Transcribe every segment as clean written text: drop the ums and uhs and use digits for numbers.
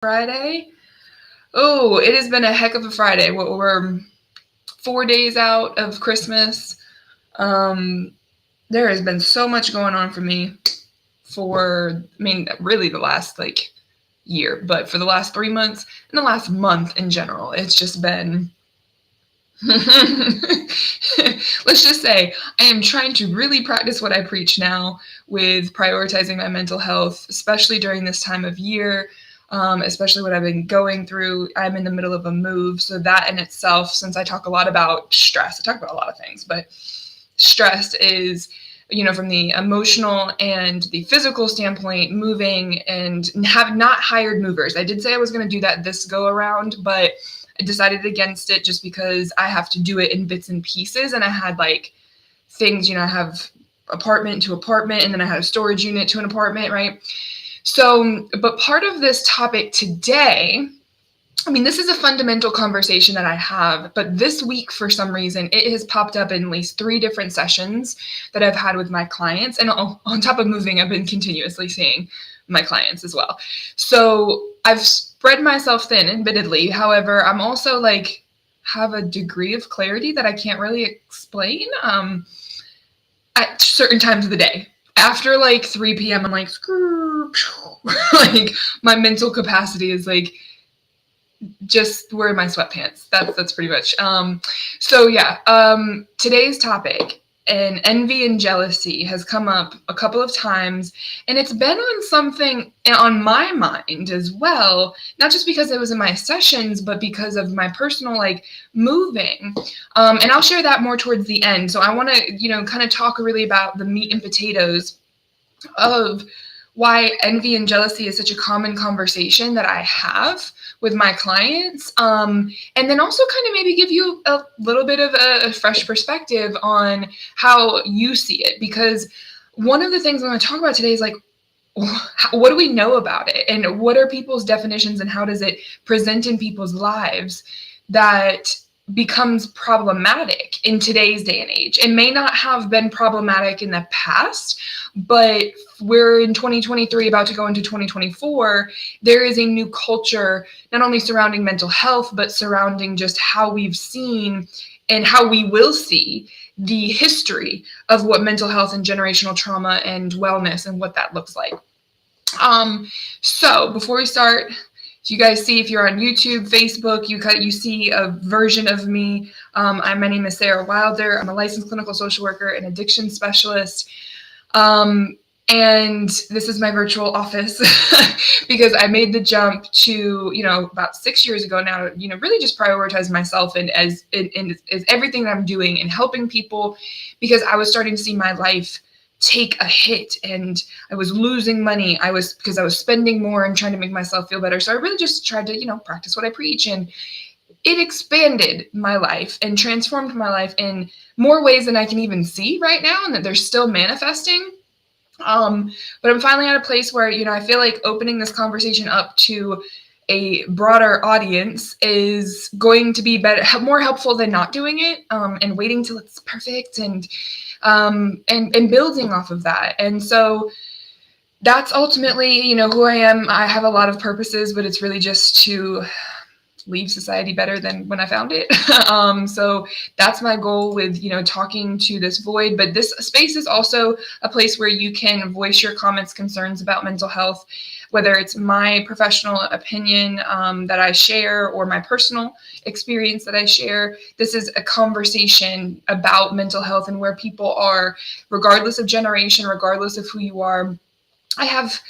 Friday. Oh, it has been a heck of a Friday. We're 4 days out of Christmas. Um, there has been so much going on for me really the last year, but for the last 3 months and the last month in general, it's just been let's just say I am trying to really practice what I preach now with prioritizing my mental health, especially during this time of year, especially what I've been going through. I'm in the middle of a move. So that in itself, since I talk a lot about stress, I talk about a lot of things, but stress is, from the emotional and the physical standpoint, moving and have not hired movers. I did say I was going to do that this go around, but I decided against it just because I have to do it in bits and pieces. And I had things, I have apartment to apartment, and then I had a storage unit to an apartment, right? So, but part of this topic today, this is a fundamental conversation that I have, but this week, for some reason, it has popped up in at least 3 different sessions that I've had with my clients. And on top of moving, I've been continuously seeing my clients as well. So I've spread myself thin, admittedly. However, I'm also have a degree of clarity that I can't really explain at certain times of the day. After 3 p.m., I'm screw. My mental capacity is just wearing my sweatpants. That's pretty much. Today's topic, and envy and jealousy, has come up a couple of times, and it's been on something on my mind as well, not just because it was in my sessions, but because of my personal moving. And I'll share that more towards the end. So I want to, kind of talk really about the meat and potatoes of why envy and jealousy is such a common conversation that I have with my clients. And then also kind of maybe give you a little bit of a fresh perspective on how you see it. Because one of the things I'm going to talk about today is what do we know about it? And what are people's definitions, and how does it present in people's lives that becomes problematic in today's day and age? It may not have been problematic in the past, but we're in 2023, about to go into 2024. There is a new culture, not only surrounding mental health, but surrounding just how we've seen and how we will see the history of what mental health and generational trauma and wellness and what that looks like. So before we start, you guys see, if you're on YouTube, Facebook, you see a version of me. My name is Sara Wilder. I'm a licensed clinical social worker and addiction specialist. And this is my virtual office because I made the jump to, about 6 years ago now, really just prioritize myself and as everything that I'm doing and helping people, because I was starting to see my life take a hit and I was losing money. Because I was spending more and trying to make myself feel better. So I really just tried to, practice what I preach, and it expanded my life and transformed my life in more ways than I can even see right now, and that they're still manifesting. But I'm finally at a place where, I feel like opening this conversation up to a broader audience is going to be better, more helpful than not doing it, and waiting till it's perfect and building off of that. And so that's ultimately, who I am. I have a lot of purposes, but it's really just to leave society better than when I found it. So that's my goal with, talking to this void. But this space is also a place where you can voice your comments, concerns about mental health, whether it's my professional opinion that I share or my personal experience that I share. This is a conversation about mental health and where people are, regardless of generation, regardless of who you are. I have,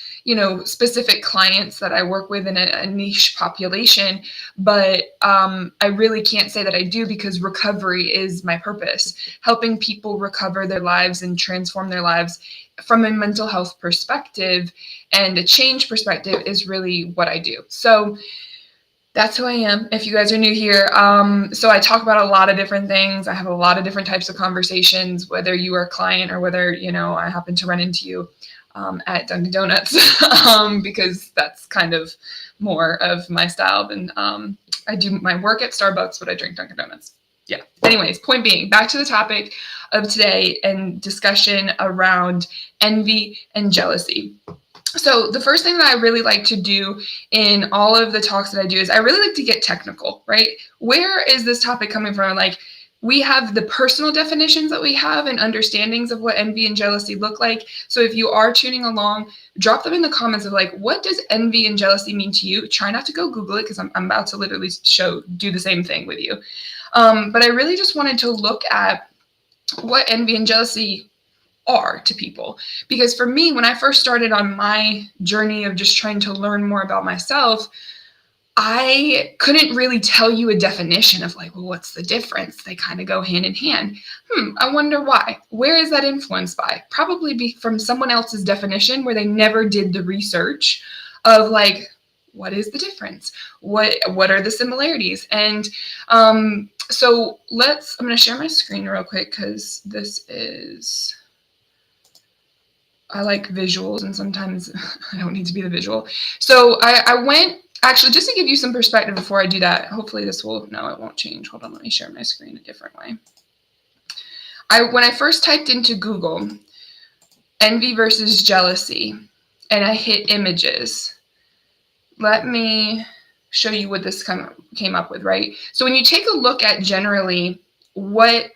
specific clients that I work with in a niche population, but I really can't say that I do, because recovery is my purpose. Helping people recover their lives and transform their lives from a mental health perspective and a change perspective is really what I do. So that's who I am. If you guys are new here, so I talk about a lot of different things. I have a lot of different types of conversations, whether you are a client or whether, I happen to run into you at Dunkin' Donuts, because that's kind of more of my style than I do my work at Starbucks, but I drink Dunkin' Donuts. Yeah. Anyways, point being, back to the topic of today and discussion around envy and jealousy. So the first thing that I really like to do in all of the talks that I do is I really like to get technical, right? Where is this topic coming from? Like, we have the personal definitions that we have and understandings of what envy and jealousy look like. So if you are tuning along, drop them in the comments of like, what does envy and jealousy mean to you? Try not to go Google it because I'm about to literally do the same thing with you. But I really just wanted to look at what envy and jealousy are to people. Because for me, when I first started on my journey of just trying to learn more about myself, I couldn't really tell you a definition of like, well, what's the difference? They kind of go hand in hand. I wonder why. Where is that influenced by? Probably be from someone else's definition where they never did the research of like, what is the difference? What are the similarities? And so I'm going to share my screen real quick because I like visuals and sometimes I don't need to be the visual. So I went, actually, just to give you some perspective before I do that, hopefully it won't change. Hold on, let me share my screen a different way. When I first typed into Google, envy versus jealousy, and I hit images, let me show you what this came up with, right? So when you take a look at generally what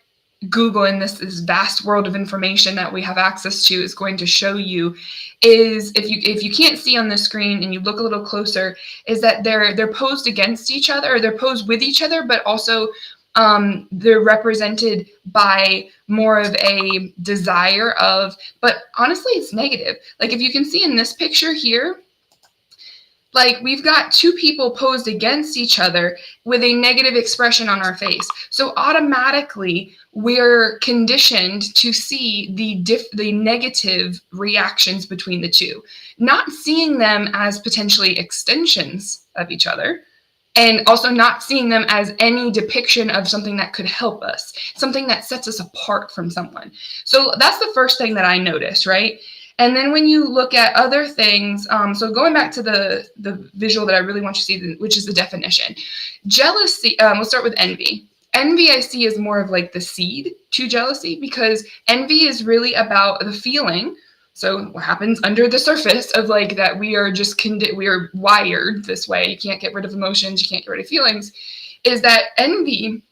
Google in this vast world of information that we have access to is going to show you is, if you can't see on the screen and you look a little closer, is that they're posed against each other, or they're posed with each other, but also they're represented by more of a desire of, but honestly, it's negative. Like if you can see in this picture here, like we've got two people posed against each other with a negative expression on our face. So automatically we're conditioned to see the negative reactions between the two, not seeing them as potentially extensions of each other, and also not seeing them as any depiction of something that could help us, something that sets us apart from someone. So that's the first thing that I noticed, right? And then when you look at other things, so going back to the visual that I really want you to see, which is the definition. Jealousy, we'll start with envy. Envy I see is more of like the seed to jealousy, because envy is really about the feeling. So what happens under the surface of like that we are just we are wired this way. You can't get rid of emotions. You can't get rid of feelings. Is that envy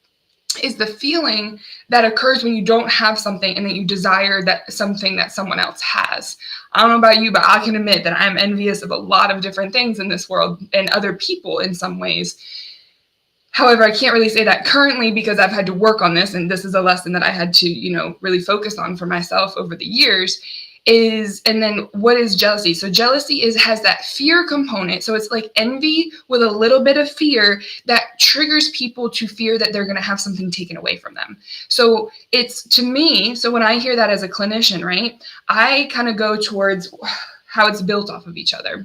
is the feeling that occurs when you don't have something and that you desire that something that someone else has. I don't know about you, but I can admit that I'm envious of a lot of different things in this world and other people in some ways. However, I can't really say that currently because I've had to work on this, and this is a lesson that I had to, really focus on for myself over the years. And then what is jealousy? So jealousy has that fear component. So it's like envy with a little bit of fear that triggers people to fear that they're going to have something taken away from them. So it's, to me, so when I hear that as a clinician, right, I kind of go towards how it's built off of each other.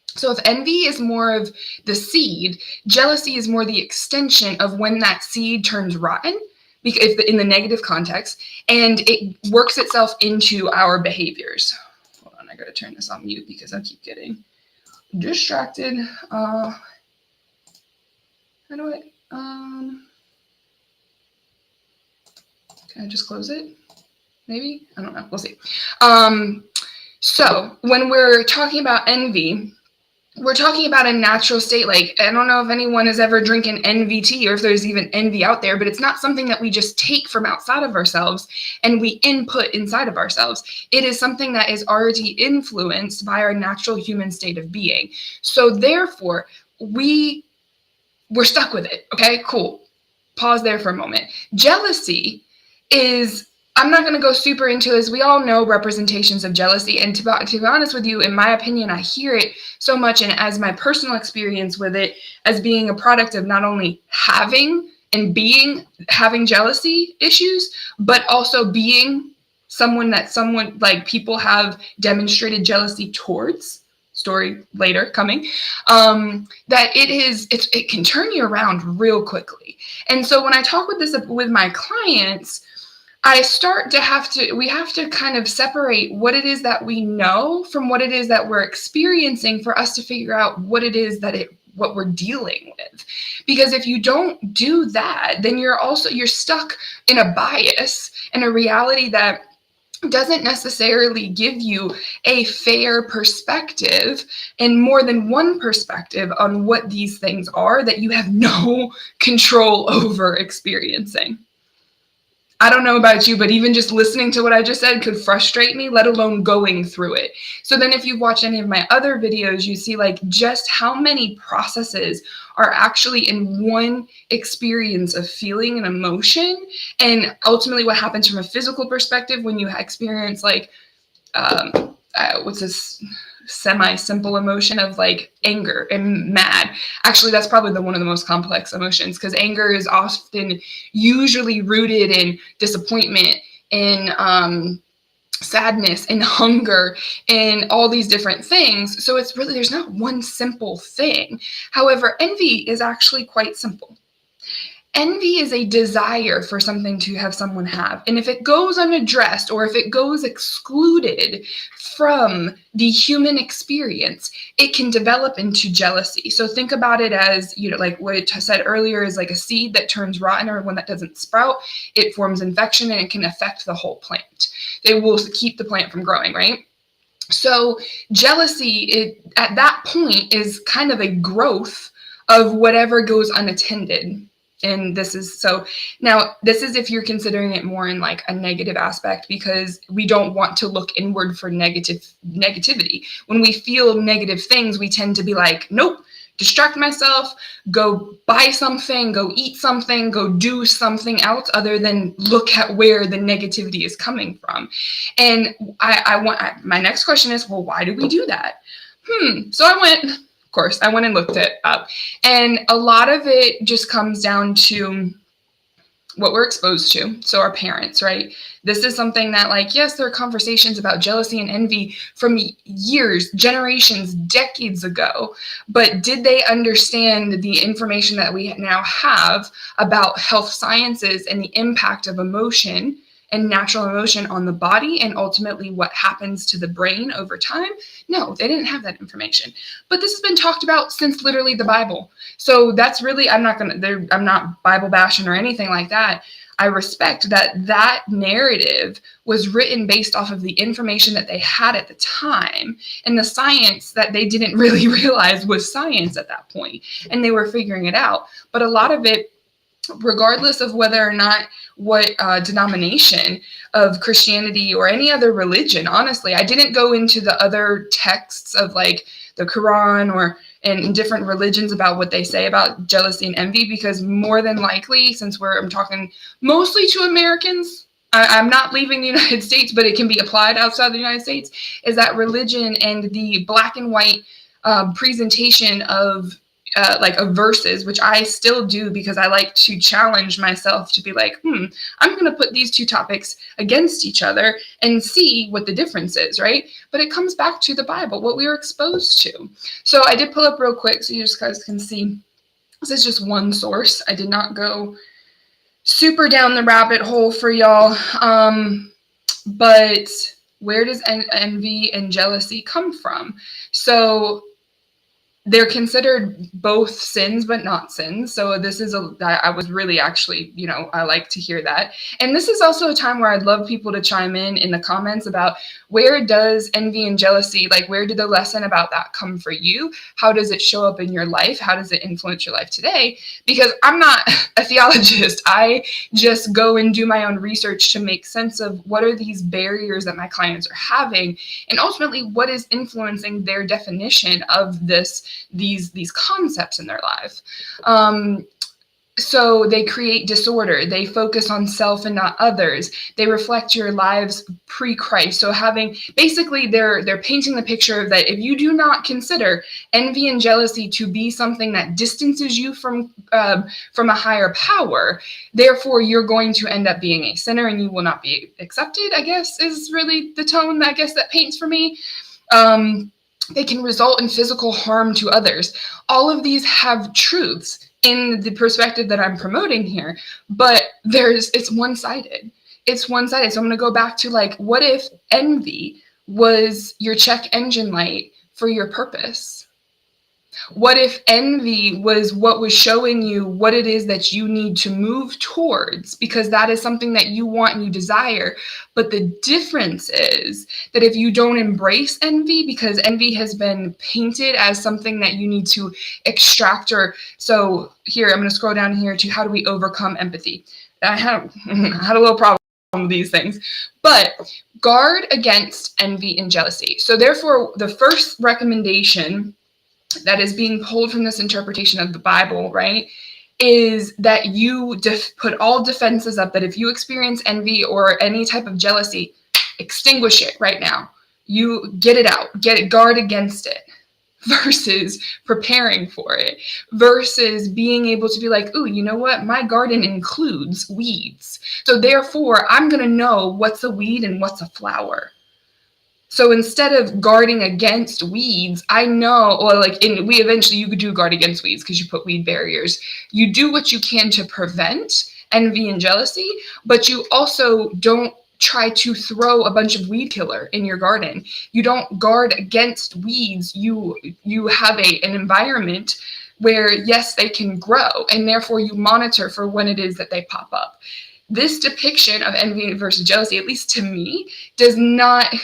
So if envy is more of the seed, jealousy is more the extension of when that seed turns rotten, because in the negative context, and it works itself into our behaviors. Hold on, I gotta turn this on mute because I keep getting distracted. How do I, can I just close it? Maybe, I don't know, we'll see. So when we're talking about envy, we're talking about a natural state. Like, I don't know if anyone has ever drinking envy tea or if there's even envy out there, but it's not something that we just take from outside of ourselves and we input inside of ourselves. It is something that is already influenced by our natural human state of being. So therefore, we're stuck with it. Okay, cool. Pause there for a moment. Jealousy is, I'm not going to go super into this. We all know representations of jealousy. And to be honest with you, in my opinion, I hear it so much. And as my personal experience with it, as being a product of not only having jealousy issues, but also being someone like people have demonstrated jealousy towards, story later coming, that it can turn you around real quickly. And so when I talk with my clients, we have to kind of separate what it is that we know from what it is that we're experiencing for us to figure out what it is what we're dealing with. Because if you don't do that, then you're stuck in a bias and a reality that doesn't necessarily give you a fair perspective and more than one perspective on what these things are that you have no control over experiencing. I don't know about you, but even just listening to what I just said could frustrate me, let alone going through it. So then if you watch any of my other videos, you see like just how many processes are actually in one experience of feeling and emotion. And ultimately what happens from a physical perspective when you experience like, what's this semi-simple emotion of like anger and mad. Actually, that's probably one of the most complex emotions, because anger is often usually rooted in disappointment, in sadness and hunger and all these different things. So it's really, there's not one simple thing. However, envy is actually quite simple. Envy is a desire for something to have someone have. And if it goes unaddressed or if it goes excluded from the human experience, it can develop into jealousy. So think about it as, like what I said earlier is like a seed that turns rotten or one that doesn't sprout. It forms infection and it can affect the whole plant. It will keep the plant from growing, right? So jealousy, at that point, is kind of a growth of whatever goes unattended. And this is if you're considering it more in like a negative aspect, because we don't want to look inward for negativity. When we feel negative things, we tend to be like, nope, distract myself, go buy something, go eat something, go do something else other than look at where the negativity is coming from. And my next question is, well, why do we do that? So I went and looked it up. And a lot of it just comes down to what we're exposed to. So our parents, right? This is something that, like, yes, there are conversations about jealousy and envy from years, generations, decades ago, but did they understand the information that we now have about health sciences and the impact of emotion and natural emotion on the body and ultimately what happens to the brain over time? No, they didn't have that information. But this has been talked about since literally the Bible. So that's really, I'm not Bible bashing or anything like that. I respect that narrative was written based off of the information that they had at the time and the science that they didn't really realize was science at that point, and they were figuring it out. But a lot of it, regardless of whether or not what denomination of Christianity or any other religion, honestly, I didn't go into the other texts of like the Quran or in different religions about what they say about jealousy and envy, because more than likely, since I'm talking mostly to Americans, I'm not leaving the United States, but it can be applied outside the United States, is that religion and the black and white presentation of of verses, which I still do because I like to challenge myself to be like, I'm going to put these two topics against each other and see what the difference is, right? But it comes back to the Bible, what we were exposed to. So I did pull up real quick so you guys can see. This is just one source. I did not go super down the rabbit hole for y'all. But where does envy and jealousy come from? So they're considered both sins, but not sins. So this is I was really actually, I like to hear that. And this is also a time where I'd love people to chime in the comments about, where does envy and jealousy, like, where did the lesson about that come for you? How does it show up in your life? How does it influence your life today? Because I'm not a theologist. I just go and do my own research to make sense of what are these barriers that my clients are having, and ultimately what is influencing their definition of these concepts in their life. So they create disorder. They focus on self and not others. They reflect your lives pre-Christ. So basically they're painting the picture of that if you do not consider envy and jealousy to be something that distances you from a higher power, therefore you're going to end up being a sinner and you will not be accepted, I guess, is really the tone that paints for me. They can result in physical harm to others. All of these have truths in the perspective that I'm promoting here, but it's one-sided. It's one-sided. So I'm going to go back to, like, what if envy was your check engine light for your purpose? What if envy was what was showing you what it is that you need to move towards, because that is something that you want and you desire? But the difference is that if you don't embrace envy, because envy has been painted as something that you need to extract, or so here, I'm going to scroll down here to how do we overcome empathy. I had a little problem with these things, but guard against envy and jealousy. So therefore, the first recommendation that is being pulled from this interpretation of the Bible, right, is that you put all defenses up, that if you experience envy or any type of jealousy, extinguish it right now. You get it out, guard against it, versus preparing for it, versus being able to be like, ooh, you know what? My garden includes weeds. So therefore, I'm going to know what's a weed and what's a flower. So instead of guarding against weeds, I know, or like you could do guard against weeds because you put weed barriers. You do what you can to prevent envy and jealousy, but you also don't try to throw a bunch of weed killer in your garden. You don't guard against weeds. You have an environment where, yes, they can grow, and therefore you monitor for when it is that they pop up. This depiction of envy versus jealousy, at least to me, does not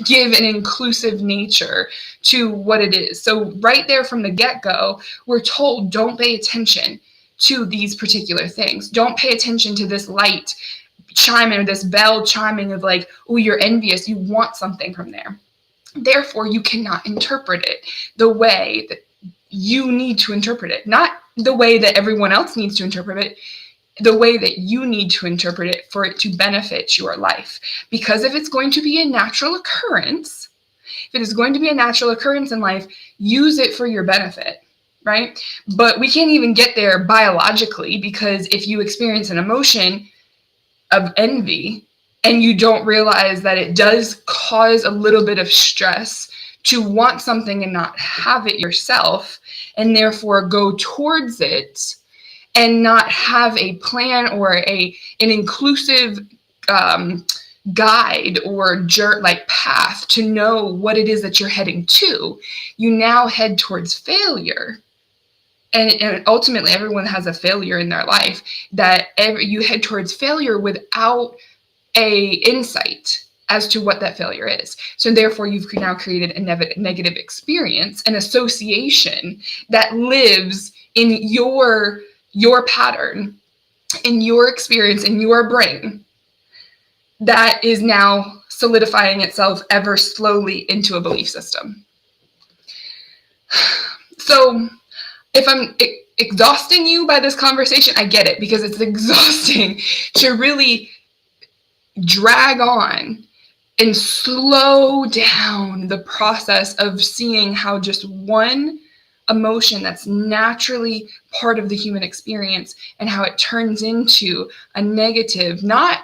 give an inclusive nature to what it is. So right there from the get-go, we're told don't pay attention to these particular things. Don't pay attention to this light chiming or this bell chiming of like, oh, you're envious. You want something from there. Therefore, you cannot interpret it the way that you need to interpret it, not the way that everyone else needs to interpret it, the way that you need to interpret it for it to benefit your life. Because if it's going to be a natural occurrence, if it is going to be a natural occurrence in life, use it for your benefit, right? But we can't even get there biologically, because if you experience an emotion of envy and you don't realize that it does cause a little bit of stress to want something and not have it yourself, and therefore go towards it, and not have a plan or an inclusive guide or path to know what it is that you're heading to, you now head towards failure. And ultimately, everyone has a failure in their life, that you head towards failure without a insight as to what that failure is. So therefore, you've now created a negative experience, an association that lives in your pattern, in your experience, in your brain, that is now solidifying itself ever slowly into a belief system. So if I'm exhausting you by this conversation, I get it, because it's exhausting to really drag on and slow down the process of seeing how just one emotion that's naturally part of the human experience, and how it turns into a negative, not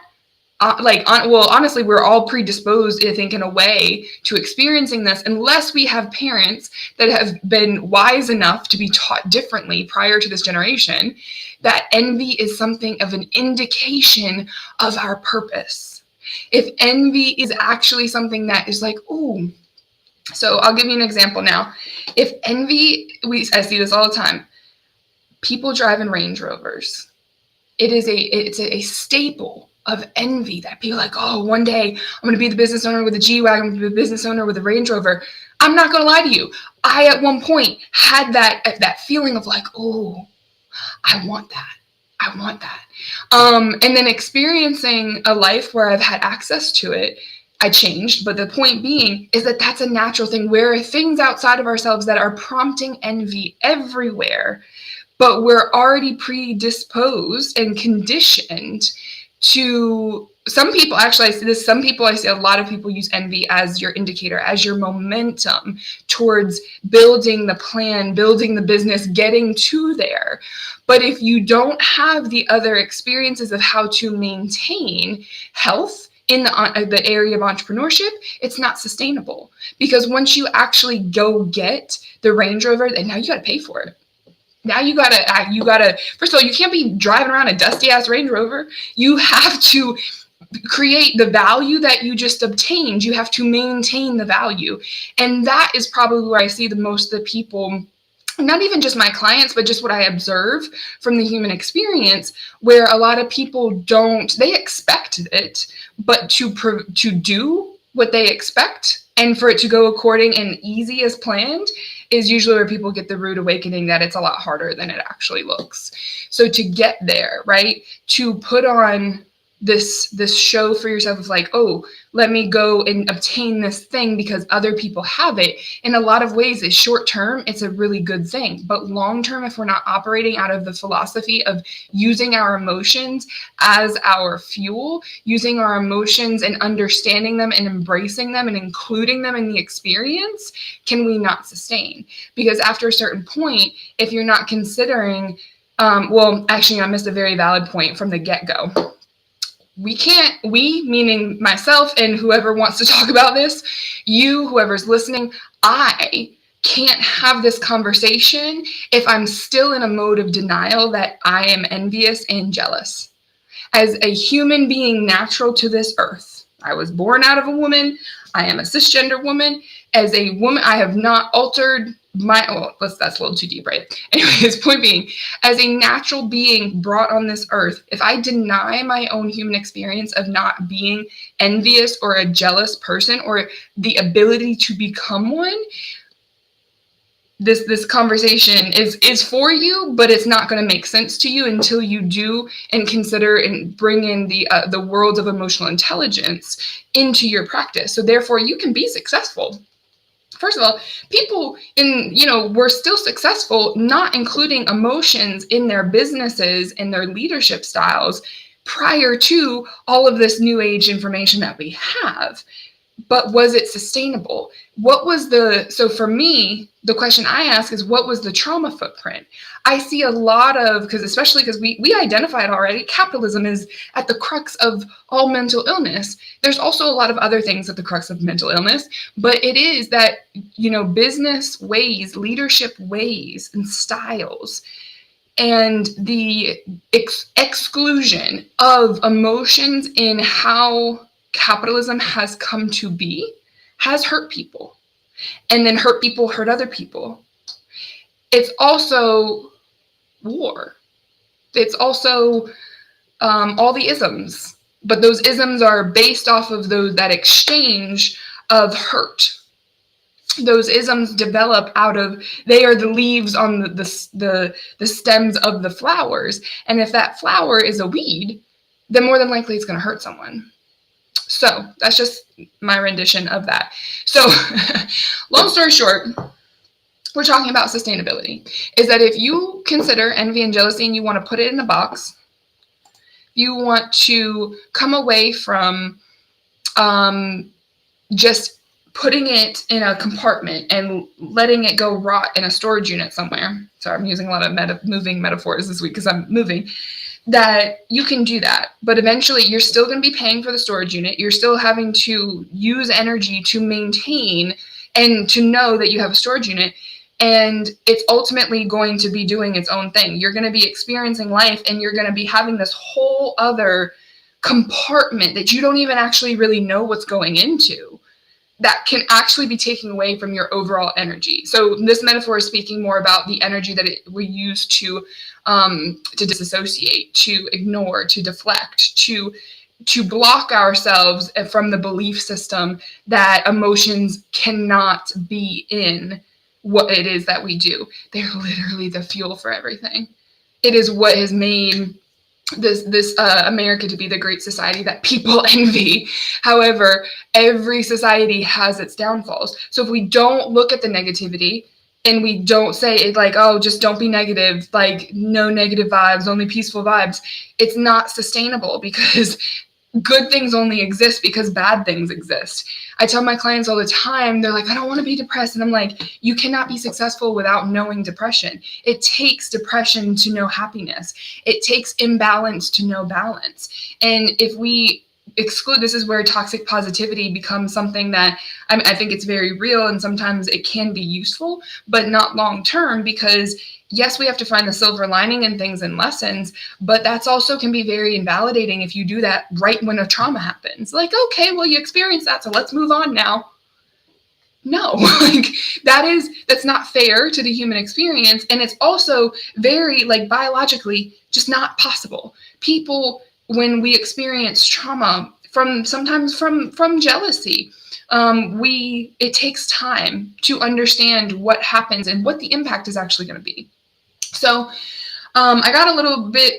honestly, we're all predisposed, I think, in a way to experiencing this, unless we have parents that have been wise enough to be taught differently prior to this generation, that envy is something of an indication of our purpose. If envy is actually something that is like, ooh, so I'll give you an example now. If envy, I see this all the time. People driving Range Rovers. It's a staple of envy that people are like, oh, one day I'm going to be the business owner with a G-Wagon, I'm going to be the business owner with a Range Rover. I'm not going to lie to you. I, at one point, had that feeling of like, oh, I want that. I want that. And then experiencing a life where I've had access to it, I changed. But the point being is that that's a natural thing, where things outside of ourselves that are prompting envy everywhere, but we're already predisposed and conditioned to. Some people, actually, I see this, I see a lot of people use envy as your indicator, as your momentum towards building the plan, building the business, getting to there. But if you don't have the other experiences of how to maintain health in the area of entrepreneurship, it's not sustainable. Because once you actually go get the Range Rover, and now you got to pay for it. Now you gotta, first of all, you can't be driving around a dusty ass Range Rover. You have to create the value that you just obtained. You have to maintain the value. And that is probably where I see the most of the people not even just my clients, but just what I observe from the human experience, where a lot of people they expect it, but to do what they expect and for it to go according and easy as planned is usually where people get the rude awakening that it's a lot harder than it actually looks. So to get there, right, to put on this show for yourself of like, oh, let me go and obtain this thing because other people have it. In a lot of ways, is short term, it's a really good thing. But long term, if we're not operating out of the philosophy of using our emotions as our fuel, using our emotions and understanding them and embracing them and including them in the experience, can we not sustain? Because after a certain point, if you're not considering, well, actually, I missed a very valid point from the get-go. We meaning myself and whoever wants to talk about this, you, whoever's listening, I can't have this conversation if I'm still in a mode of denial that I am envious and jealous. As a human being natural to this earth, I was born out of a woman. I am a cisgender woman. As a woman, I have not altered that's a little too deep, right? Anyways, point being, as a natural being brought on this earth, if I deny my own human experience of not being envious or a jealous person or the ability to become one, this conversation is for you, but it's not going to make sense to you until you do and consider and bring in the world of emotional intelligence into your practice. So therefore, you can be successful. First of all, people were still successful, not including emotions in their businesses and their leadership styles prior to all of this new age information that we have. But was it sustainable? So for me, the question I ask is, what was the trauma footprint? I see a lot of, especially because we identified already, capitalism is at the crux of all mental illness. There's also a lot of other things at the crux of mental illness, but it is that, business ways, leadership ways and styles, and the exclusion of emotions in how capitalism has come to be has hurt people. And then hurt people hurt other people. It's also war. It's also all the isms. But those isms are based off of that exchange of hurt. Those isms develop out of, they are the leaves on the stems of the flowers. And if that flower is a weed, then more than likely it's going to hurt someone. So that's just my rendition of that. So long story short, we're talking about sustainability. Is that if you consider envy and jealousy and you want to put it in a box, you want to come away from just putting it in a compartment and letting it go rot in a storage unit somewhere. Sorry, I'm using a lot of moving metaphors this week because I'm moving. That you can do that, but eventually you're still going to be paying for the storage unit. You're still having to use energy to maintain and to know that you have a storage unit, and it's ultimately going to be doing its own thing. You're going to be experiencing life, and you're going to be having this whole other compartment that you don't even actually really know what's going into, that can actually be taken away from your overall energy. So this metaphor is speaking more about the energy that we use to disassociate, to ignore, to deflect, to block ourselves from the belief system that emotions cannot be in what it is that we do. They're literally the fuel for everything. It is what has made this America to be the great society that people envy. However, every society has its downfalls. So if we don't look at the negativity and we don't say it like, oh, just don't be negative, like no negative vibes, only peaceful vibes, it's not sustainable, because good things only exist because bad things exist. I tell my clients all the time, they're like, I don't want to be depressed. And I'm like, you cannot be successful without knowing depression. It takes depression to know happiness. It takes imbalance to know balance. And if we exclude, this is where toxic positivity becomes something that I think it's very real, and sometimes it can be useful, but not long term, because yes, we have to find the silver lining in things and lessons, but that's also can be very invalidating if you do that right when a trauma happens. Like, okay, well, you experienced that, so let's move on now. No, like that's not fair to the human experience. And it's also very, like, biologically just not possible. People, when we experience trauma sometimes from jealousy, it takes time to understand what happens and what the impact is actually going to be. So I got a little bit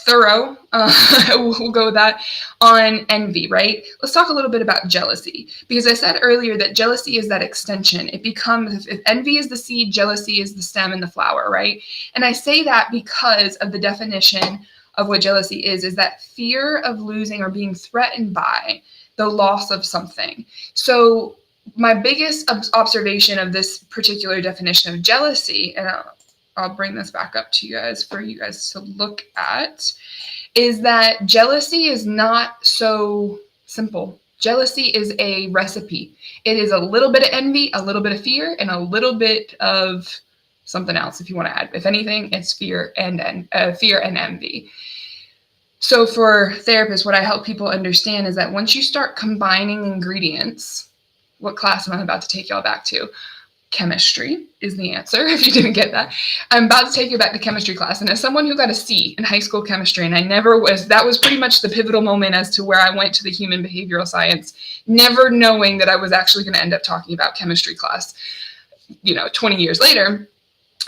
thorough, we'll go with that, on envy, right? Let's talk a little bit about jealousy, because I said earlier that jealousy is that extension. It becomes, if envy is the seed, jealousy is the stem and the flower, right? And I say that because of the definition of what jealousy is that fear of losing or being threatened by the loss of something. So my biggest observation of this particular definition of jealousy, and I'll bring this back up to you guys for you guys to look at, is that jealousy is not so simple. Jealousy is a recipe. It is a little bit of envy, a little bit of fear, and a little bit of something else if you want to add. If anything, it's fear and envy. So for therapists, what I help people understand is that once you start combining ingredients, what class am I about to take y'all back to? Chemistry is the answer, if you didn't get that. I'm about to take you back to chemistry class. And as someone who got a C in high school chemistry, and that was pretty much the pivotal moment as to where I went to the human behavioral science, never knowing that I was actually going to end up talking about chemistry class, 20 years later,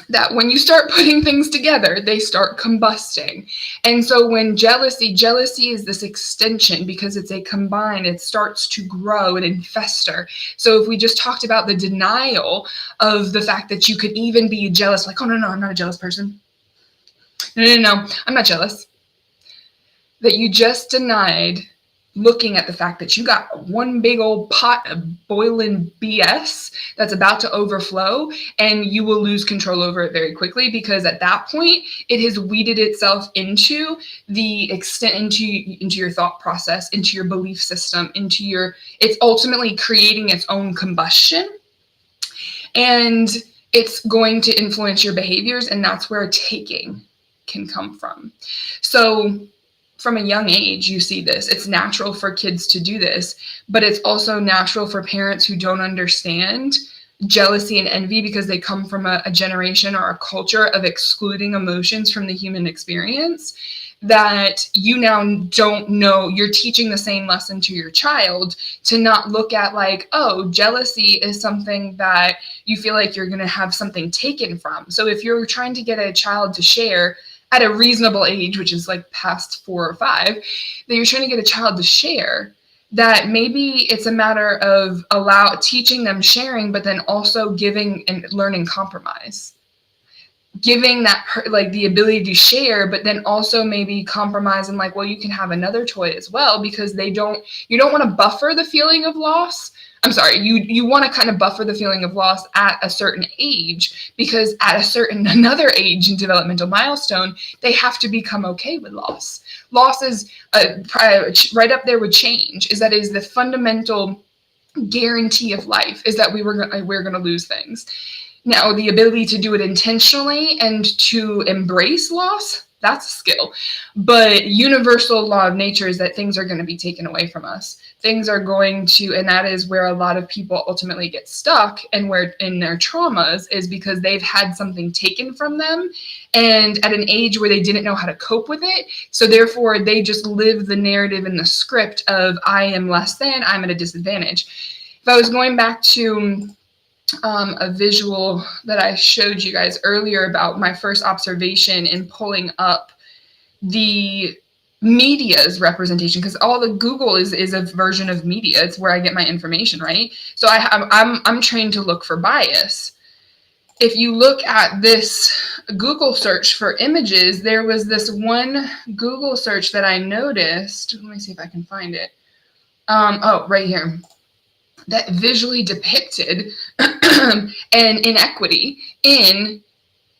that when you start putting things together, they start combusting. And so when jealousy is this extension, because it's a combined, it starts to grow and fester. So if we just talked about the denial of the fact that you could even be jealous, like, oh, no, I'm not a jealous person. No, I'm not jealous. That you just denied looking at the fact that you got one big old pot of boiling BS that's about to overflow, and you will lose control over it very quickly, because at that point it has weeded itself into the extent, into your thought process, into your belief system, it's ultimately creating its own combustion, and it's going to influence your behaviors, and that's where taking can come from. So from a young age, you see this. It's natural for kids to do this, but it's also natural for parents who don't understand jealousy and envy, because they come from a generation or a culture of excluding emotions from the human experience, that you now don't know. You're teaching the same lesson to your child, to not look at like, oh, jealousy is something that you feel like you're going to have something taken from. So if you're trying to get a child to share at a reasonable age, which is like past 4 or 5, that you're trying to get a child to share, that maybe it's a matter of teaching them sharing, but then also giving and learning compromise. Giving that like the ability to share, but then also maybe compromise and like, well, you can have another toy as well, because you don't want to buffer the feeling of loss. I'm sorry, you want to kind of buffer the feeling of loss at a certain age, because at another age and developmental milestone, they have to become okay with loss. Loss is right up there with change. Is the fundamental guarantee of life, is that we're going to lose things. Now, the ability to do it intentionally and to embrace loss, that's a skill. But universal law of nature is that things are going to be taken away from us. Things are going to, and that is where a lot of people ultimately get stuck, and where in their traumas is because they've had something taken from them, and at an age where they didn't know how to cope with it. So therefore, they just live the narrative and the script of I am less than, I'm at a disadvantage. If I was going back to a visual that I showed you guys earlier about my first observation in pulling up the media's representation, because all the Google is a version of media. It's where I get my information, right? So I'm trained to look for bias. If you look at this Google search for images, there was this one Google search that I noticed. Let me see if I can find it. Oh, right here. That visually depicted an inequity in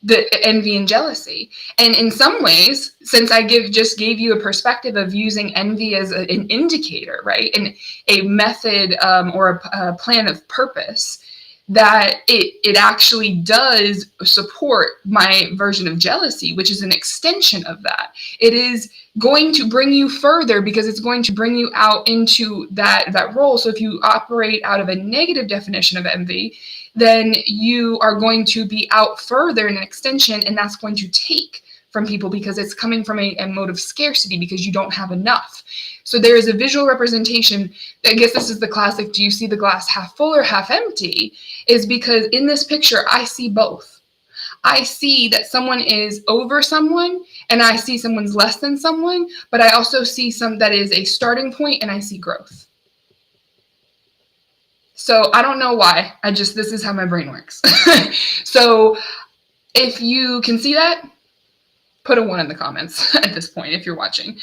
the envy and jealousy. And in some ways, since I just gave you a perspective of using envy as an indicator, right, and a method or a plan of purpose, that it actually does support my version of jealousy, which is an extension of that. It is going to bring you further because it's going to bring you out into that role. So if you operate out of a negative definition of envy, then you are going to be out further in an extension, and that's going to take from people because it's coming from a mode of scarcity because you don't have enough. So there is a visual representation. I guess this is the classic, do you see the glass half full or half empty? Is because in this picture, I see both. I see that someone is over someone, and I see someone's less than someone, but I also see some that is a starting point, and I see growth. So I don't know why. This is how my brain works. So if you can see that, put a 1 in the comments at this point if you're watching.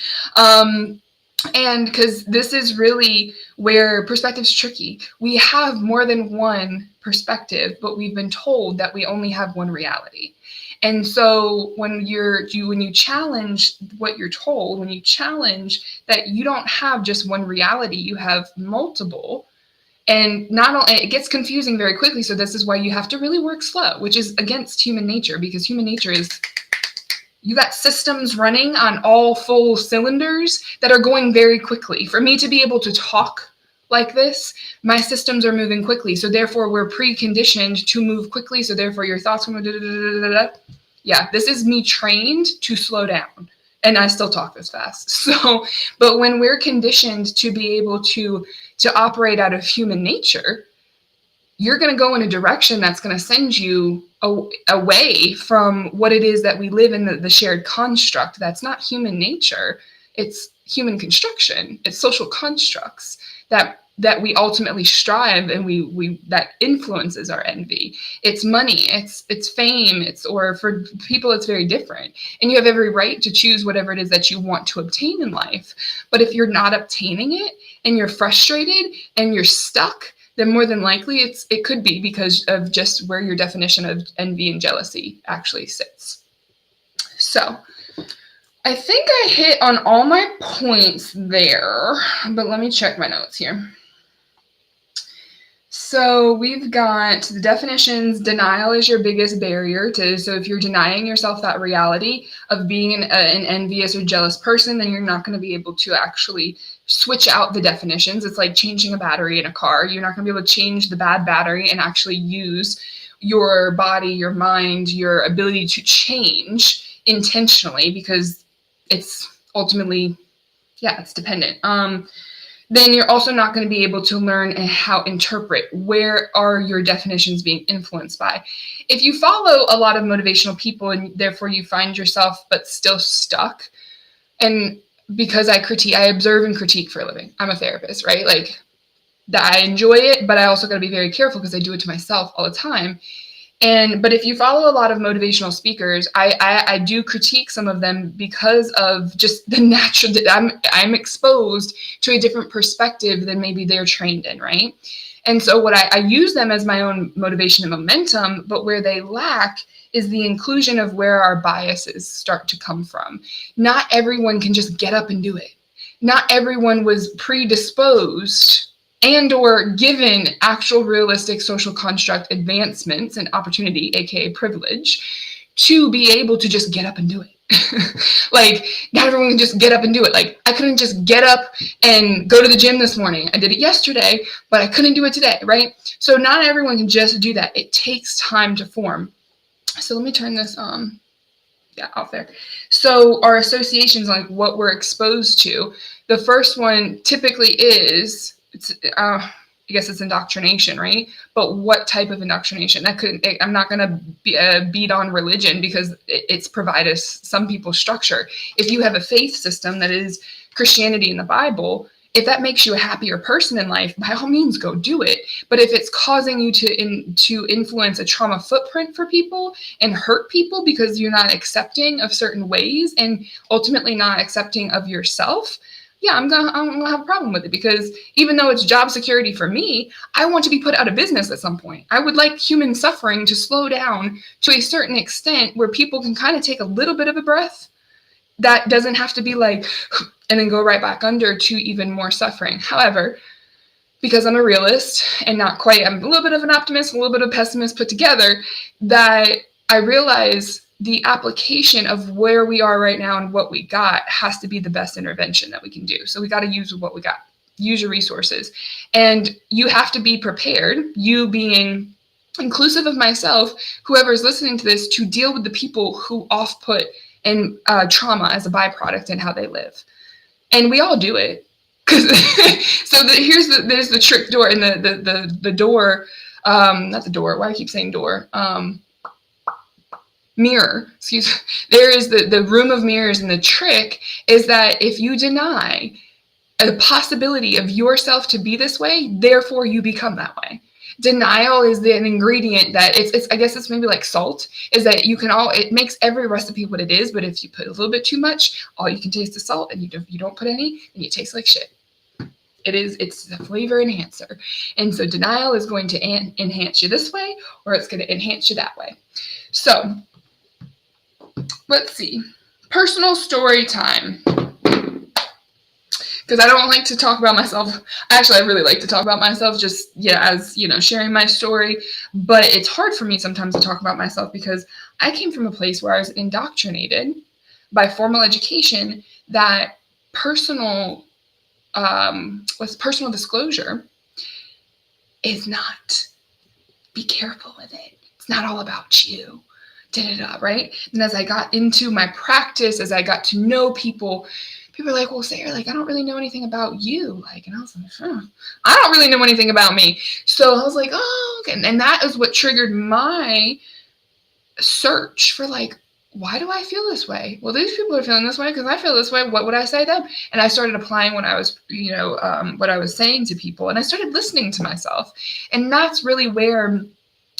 And because this is really where perspective's tricky. We have more than one perspective, but we've been told that we only have one reality. And so when you challenge what you're told, when you challenge that you don't have just one reality, you have multiple. And not only it gets confusing very quickly. So this is why you have to really work slow, which is against human nature, because human nature is, you got systems running on all full cylinders that are going very quickly. For me to be able to talk like this, my systems are moving quickly. So therefore we're preconditioned to move quickly. So therefore your thoughts will move. Yeah, this is me trained to slow down. And I still talk this fast. So, but when we're conditioned to be able to operate out of human nature, you're going to go in a direction that's going to send you away from what it is that we live in, the shared construct. That's not human nature. It's human construction. It's social constructs that we ultimately strive, and we that influences our envy. It's money, it's fame, or for people it's very different. And you have every right to choose whatever it is that you want to obtain in life. But if you're not obtaining it and you're frustrated and you're stuck, then more than likely it could be because of just where your definition of envy and jealousy actually sits. So I think I hit on all my points there, but let me check my notes here. So we've got the definitions. Denial is your biggest barrier so if you're denying yourself that reality of being an envious or jealous person, then you're not going to be able to actually switch out the definitions. It's like changing a battery in a car. You're not going to be able to change the bad battery and actually use your body, your mind, your ability to change intentionally, because it's ultimately, it's dependent. Then you're also not going to be able to learn how to interpret where are your definitions being influenced by. If you follow a lot of motivational people and therefore you find yourself but still stuck, and because I observe and critique for a living. I'm a therapist, right? Like that, I enjoy it, but I also got to be very careful because I do it to myself all the time. But if you follow a lot of motivational speakers, I do critique some of them because of just the natural, I'm exposed to a different perspective than maybe they're trained in, right? And so what I use them as my own motivation and momentum, but where they lack is the inclusion of where our biases start to come from. Not everyone can just get up and do it. Not everyone was predisposed and or given actual realistic social construct advancements and opportunity, aka privilege, to be able to just get up and do it. Like, not everyone can just get up and do it. Like, I couldn't just get up and go to the gym this morning. I did it yesterday, but I couldn't do it today, right? So not everyone can just do that. It takes time to form. So let me turn this out there. So our associations, like what we're exposed to, the first one typically is, I guess it's indoctrination, right? But what type of indoctrination? I'm not going to beat on religion because it's provided some people structure. If you have a faith system that is Christianity and the Bible, if that makes you a happier person in life, by all means, go do it. But if it's causing you to influence a trauma footprint for people and hurt people because you're not accepting of certain ways and ultimately not accepting of yourself, I'm gonna have a problem with it, because even though it's job security for me, I want to be put out of business at some point. I would like human suffering to slow down to a certain extent where people can kind of take a little bit of a breath. That doesn't have to be like, and then go right back under to even more suffering. However, because I'm a realist and not quite, I'm a little bit of an optimist, a little bit of a pessimist put together, that I realize the application of where we are right now and what we got has to be the best intervention that we can do. So we got to use what we got, use your resources. And you have to be prepared, you being inclusive of myself, whoever is listening to this, to deal with the people who off-put and trauma as a byproduct in how they live. And we all do it. So there's the trick door and the door, not the door, why I keep saying door, mirror, excuse me. There is the room of mirrors, and the trick is that if you deny a possibility of yourself to be this way, therefore you become that way. Denial is an ingredient that it's I guess it's maybe like salt, is that it makes every recipe what it is, but if you put a little bit too much, all you can taste is salt, and you don't put any, and you taste like shit. It's a flavor enhancer. And so denial is going to enhance you this way, or it's going to enhance you that way. So let's see. Personal story time. Because I don't like to talk about myself. Actually, I really like to talk about myself, just, as, sharing my story. But it's hard for me sometimes to talk about myself because I came from a place where I was indoctrinated by formal education that personal disclosure is not, be careful with it. It's not all about you. Right? And as I got into my practice, as I got to know people are like, well, Sarah, I don't really know anything about you. And I was like, I don't really know anything about me. So I was like, oh, okay. And that is what triggered my search for why do I feel this way? Well, these people are feeling this way because I feel this way. What would I say to them? And I started applying what I was, what I was saying to people, and I started listening to myself. And that's really where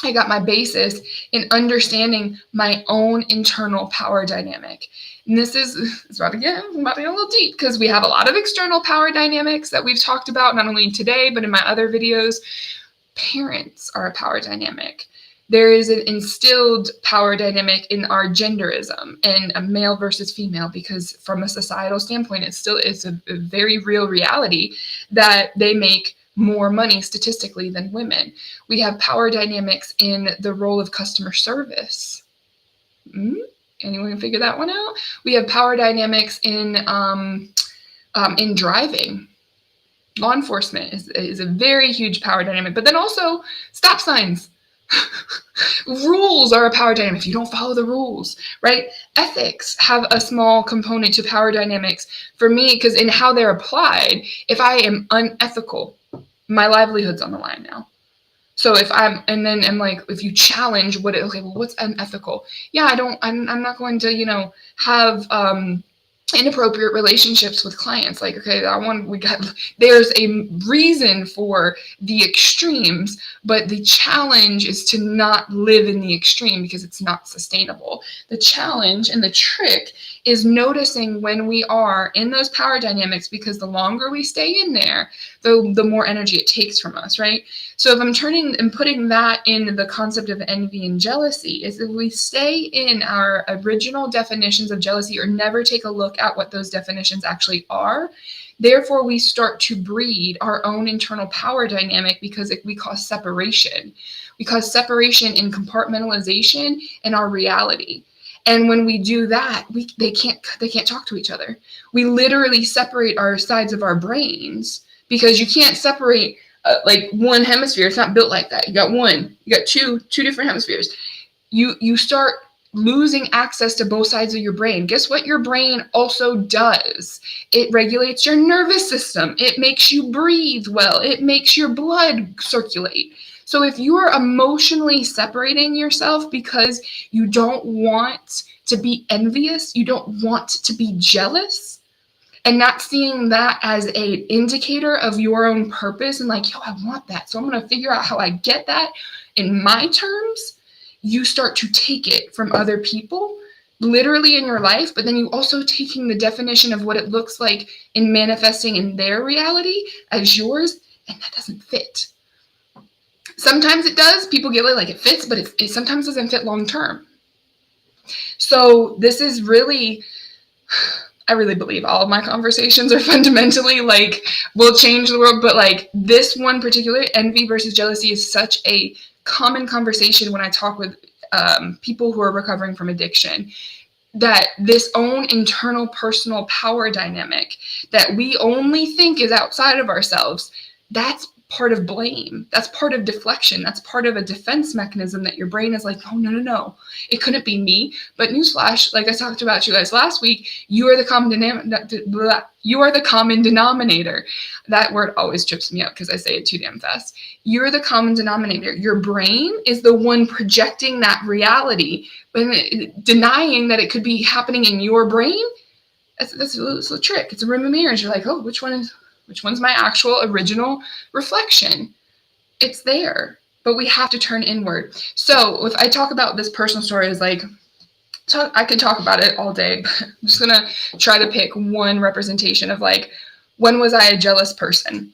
I got my basis in understanding my own internal power dynamic. And this is about to get a little deep because we have a lot of external power dynamics that we've talked about, not only today, but in my other videos. Parents are a power dynamic. There is an instilled power dynamic in our genderism and a male versus female, because from a societal standpoint, it's a very real reality that they make more money statistically than women. We have power dynamics in the role of customer service. Anyone can figure that one out? We have power dynamics in driving. Law enforcement is a very huge power dynamic, but then also stop signs. Rules are a power dynamic if you don't follow the rules, right? Ethics have a small component to power dynamics for me, because in how they're applied, if I am unethical, my livelihood's on the line now. So if you challenge what's unethical? Yeah, I'm not going to, have inappropriate relationships with clients. There's a reason for the extremes, but the challenge is to not live in the extreme because it's not sustainable. The challenge and the trick is noticing when we are in those power dynamics, because the longer we stay in there, the more energy it takes from us, right? So if I'm turning and putting that in the concept of envy and jealousy, is if we stay in our original definitions of jealousy or never take a look at what those definitions actually are, therefore we start to breed our own internal power dynamic, because we cause separation. We cause separation in compartmentalization in our reality. And when we do that, they can't talk to each other. We literally separate our sides of our brains, because you can't separate one hemisphere. It's not built like that. You got two different hemispheres. You start losing access to both sides of your brain. Guess what your brain also does? It regulates your nervous system. It makes you breathe well. It makes your blood circulate. So if you are emotionally separating yourself because you don't want to be envious, you don't want to be jealous, and not seeing that as an indicator of your own purpose and I want that, so I'm going to figure out how I get that in my terms, you start to take it from other people, literally in your life, but then you also taking the definition of what it looks like in manifesting in their reality as yours, and that doesn't fit. Sometimes it does. People get it fits, but it sometimes doesn't fit long term. So this is really I really believe all of my conversations are fundamentally like will change the world, but like this one particular, envy versus jealousy, is such a common conversation when I talk with people who are recovering from addiction. That this own internal personal power dynamic that we only think is outside of ourselves, that's part of blame. That's part of deflection. That's part of a defense mechanism that your brain is like, oh, no, no, no, it couldn't be me. But newsflash, like I talked about you guys last week, you are the common denominator. That word always trips me up because I say it too damn fast. You're the common denominator. Your brain is the one projecting that reality, but denying that it could be happening in your brain. That's a trick. It's a room of mirrors. You're like, oh, which one's my actual original reflection? It's there, but we have to turn inward. So if I talk about this personal story as like, I could talk about it all day, but I'm just going to try to pick one representation of like, when was I a jealous person?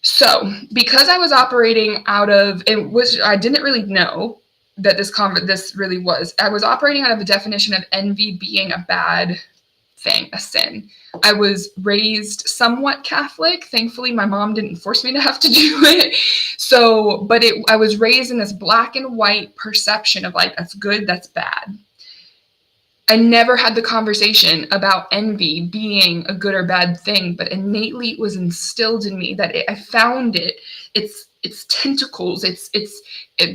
So because I was operating out of, I didn't really know that this really was, I was operating out of a definition of envy being a bad thing, a sin. I was raised somewhat Catholic. Thankfully, my mom didn't force me to have to do it. So, but I was raised in this black and white perception of like, that's good, that's bad. I never had the conversation about envy being a good or bad thing, but innately it was instilled in me that I found its tentacles, its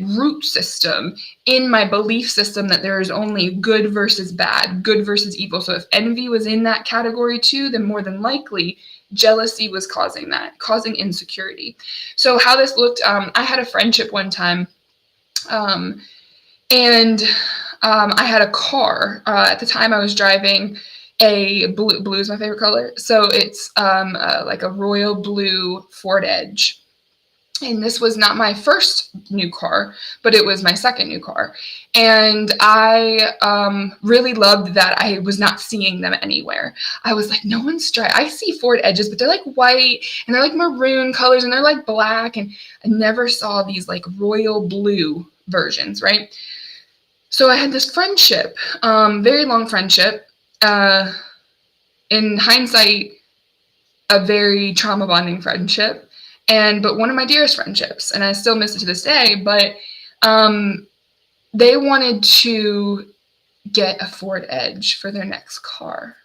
root system in my belief system that there is only good versus bad, good versus evil. So if envy was in that category too, then more than likely jealousy was causing insecurity. So how this looked, I had a friendship one time, and I had a car. At the time I was driving a blue is my favorite color. So it's like a royal blue Ford Edge. And this was not my first new car, but it was my second new car. And I really loved that I was not seeing them anywhere. I was like, no one's driving. I see Ford Edges, but they're like white and they're like maroon colors and they're like black. And I never saw these like royal blue versions, right? So I had this friendship, very long friendship. In hindsight, a very trauma bonding friendship. But one of my dearest friendships, and I still miss it to this day, but they wanted to get a Ford Edge for their next car.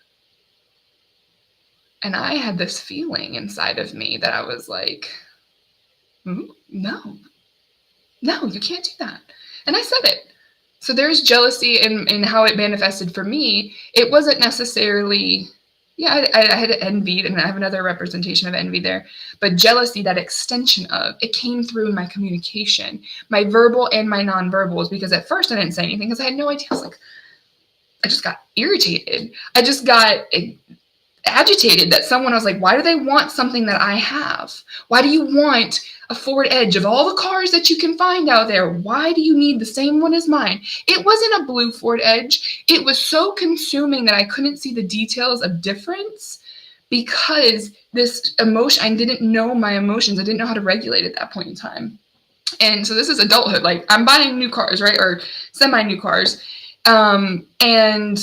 And I had this feeling inside of me that I was like, no, you can't do that. And I said it. So there's jealousy in how it manifested for me. It wasn't necessarily... Yeah, I had envied, and I have another representation of envy there. But jealousy, that extension of, it came through in my communication, my verbal and my nonverbals, because at first I didn't say anything because I had no idea. I was like, I just got irritated. I just got agitated that someone, I was like, why do they want something that I have? Why do you want a Ford Edge of all the cars that you can find out there? Why do you need the same one as mine? It wasn't a blue Ford Edge. It was so consuming that I couldn't see the details of difference because this emotion, I didn't know my emotions. I didn't know how to regulate at that point in time. And so this is adulthood. Like I'm buying new cars, right? Or semi-new cars. And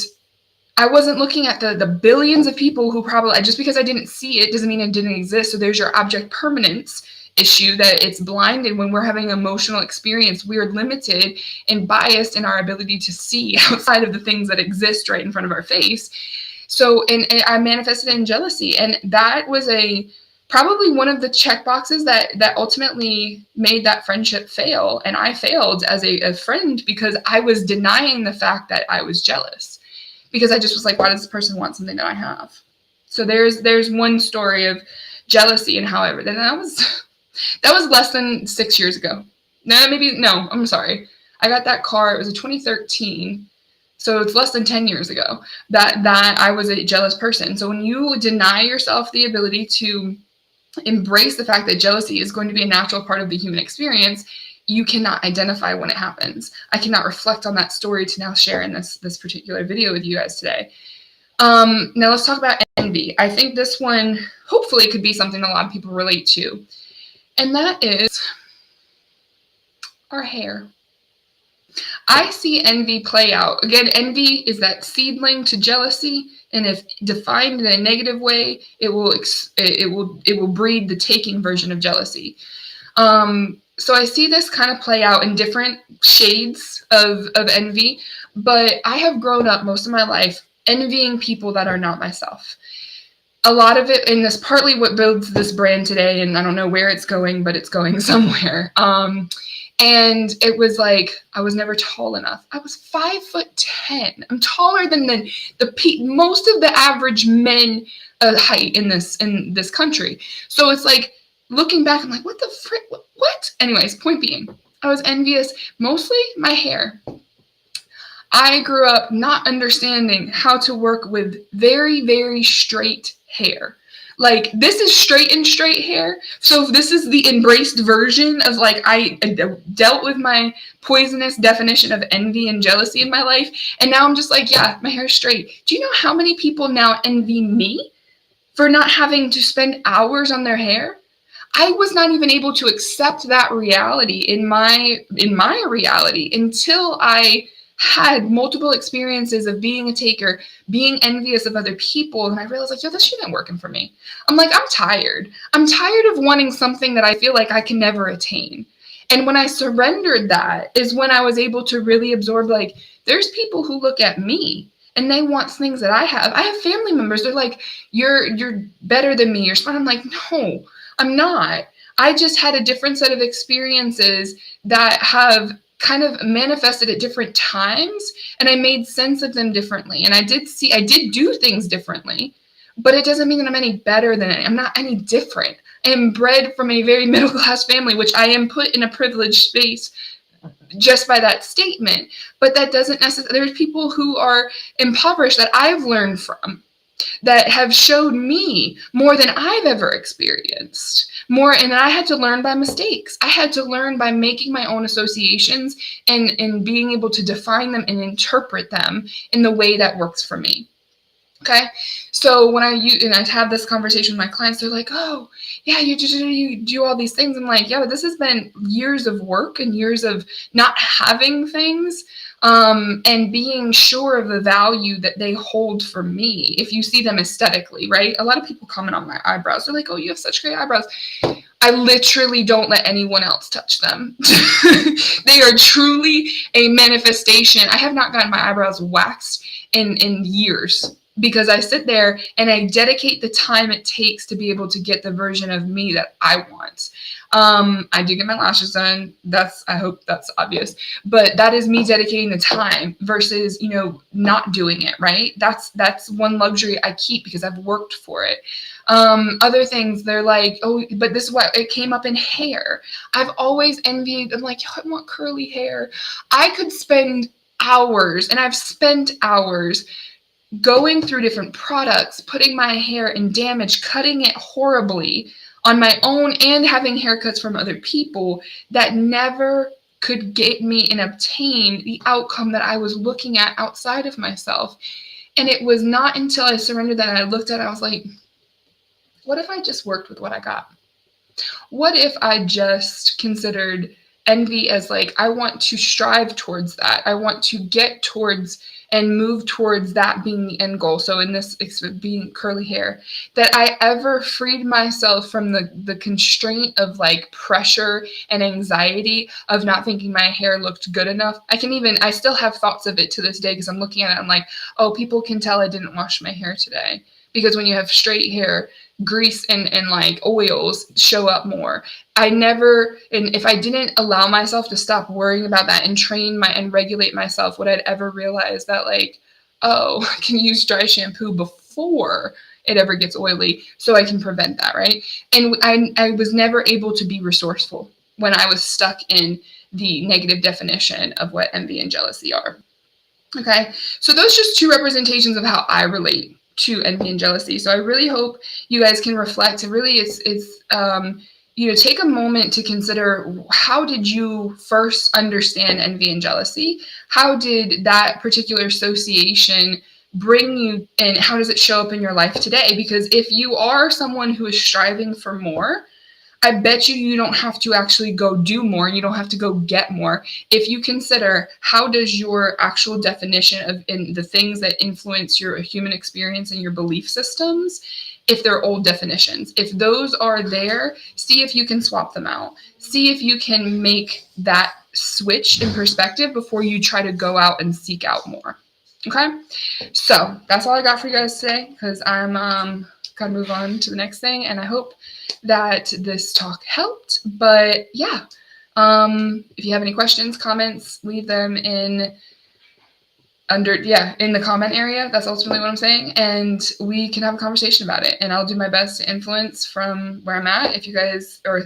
I wasn't looking at the billions of people who probably, just because I didn't see it doesn't mean it didn't exist. So there's your object permanence issue, that it's blinded. When we're having emotional experience, we're limited and biased in our ability to see outside of the things that exist right in front of our face. So, and I manifested in jealousy. And that was probably one of the check boxes that ultimately made that friendship fail. And I failed as a friend because I was denying the fact that I was jealous. Because I just was like, why does this person want something that I have? So there's one story of jealousy and how that was less than 6 years ago. No, I'm sorry. I got that car. It was a 2013. So it's less than 10 years ago that I was a jealous person. So when you deny yourself the ability to embrace the fact that jealousy is going to be a natural part of the human experience, you cannot identify when it happens. I cannot reflect on that story to now share in this particular video with you guys today. Now let's talk about envy. I think this one hopefully could be something a lot of people relate to. And that is our hair. I see envy play out. Again, envy is that seedling to jealousy. And if defined in a negative way, it will breed the taking version of jealousy. So I see this kind of play out in different shades of envy, but I have grown up most of my life envying people that are not myself. A lot of it, and this partly what builds this brand today, and I don't know where it's going, but it's going somewhere. And it was like, I was never tall enough. I was 5'10". I'm taller than most of the average men height in this country. So it's like, looking back, I'm like, what the frick? What? Anyways, point being, I was envious, mostly my hair. I grew up not understanding how to work with very, very straight hair. Like, this is straight hair. So this is the embraced version of, like, I dealt with my poisonous definition of envy and jealousy in my life. And now I'm just like, yeah, my hair's straight. Do you know how many people now envy me for not having to spend hours on their hair? I was not even able to accept that reality in my reality until I had multiple experiences of being a taker, being envious of other people, and I realized, like, yo, this shit ain't working for me. I'm like, I'm tired. I'm tired of wanting something that I feel like I can never attain. And when I surrendered that is when I was able to really absorb, like, there's people who look at me and they want things that I have. I have family members. They're like, you're better than me. You're smart. I'm like, no, I'm not. I just had a different set of experiences that have kind of manifested at different times, and I made sense of them differently. And I did do things differently, but it doesn't mean that I'm any better than it. I'm not any different. I am bred from a very middle class family, which I am put in a privileged space just by that statement. But that doesn't necessarily, there's people who are impoverished that I've learned from, that have showed me more than I've ever experienced. And I had to learn by mistakes. I had to learn by making my own associations and being able to define them and interpret them in the way that works for me. Okay, so when I have this conversation with my clients, they're like, "Oh, yeah, you do all these things." I'm like, "Yeah, but this has been years of work and years of not having things, and being sure of the value that they hold for me. If you see them aesthetically, right? A lot of people comment on my eyebrows. They're like, "Oh, you have such great eyebrows." I literally don't let anyone else touch them. They are truly a manifestation. I have not gotten my eyebrows waxed in years, because I sit there and I dedicate the time it takes to be able to get the version of me that I want. I do get my lashes done. I hope that's obvious, but that is me dedicating the time versus, not doing it, right? That's one luxury I keep because I've worked for it. Other things, they're like, "Oh, but this is what it came up in hair." I've always envied, I'm like, "I want curly hair." I could spend hours, and I've spent hours going through different products, putting my hair in damage, cutting it horribly on my own, and having haircuts from other people that never could get me and obtain the outcome that I was looking at outside of myself. And it was not until I surrendered that and I looked at it, I was like, what if I just worked with what I got? What if I just considered envy as, like, I want to strive towards that. I want to get towards and move towards that being the end goal. So in this, being curly hair, that I ever freed myself from the constraint of, like, pressure and anxiety of not thinking my hair looked good enough. I still have thoughts of it to this day, because I'm looking at it, I'm like, oh, people can tell I didn't wash my hair today. Because when you have straight hair, grease and like oils show up more. And if I didn't allow myself to stop worrying about that and train and regulate myself, would I'd ever realize that, like, oh, I can use dry shampoo before it ever gets oily so I can prevent that, right? And I was never able to be resourceful when I was stuck in the negative definition of what envy and jealousy are. Okay, so those are just two representations of how I relate to envy and jealousy. So I really hope you guys can reflect. It really is take a moment to consider, how did you first understand envy and jealousy? How did that particular association bring you, and how does it show up in your life today? Because if you are someone who is striving for more, I bet you don't have to actually go do more. You don't have to go get more. If you consider how does your actual definition of in the things that influence your human experience and your belief systems, if they're old definitions, if those are there, see if you can swap them out. See if you can make that switch in perspective before you try to go out and seek out more. Okay, so that's all I got for you guys today, because I'm gotta move on to the next thing, and I hope that this talk helped. But yeah, if you have any questions, comments, leave them in in the comment area. That's ultimately what I'm saying, and we can have a conversation about it, and I'll do my best to influence from where I'm at. If you guys, or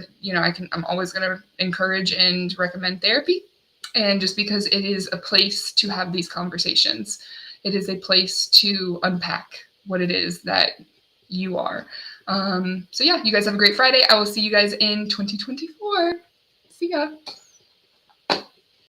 I'm always going to encourage and recommend therapy, and just because it is a place to have these conversations, it is a place to unpack what it is that you are. So yeah, you guys have a great Friday. I will see you guys in 2024. See ya.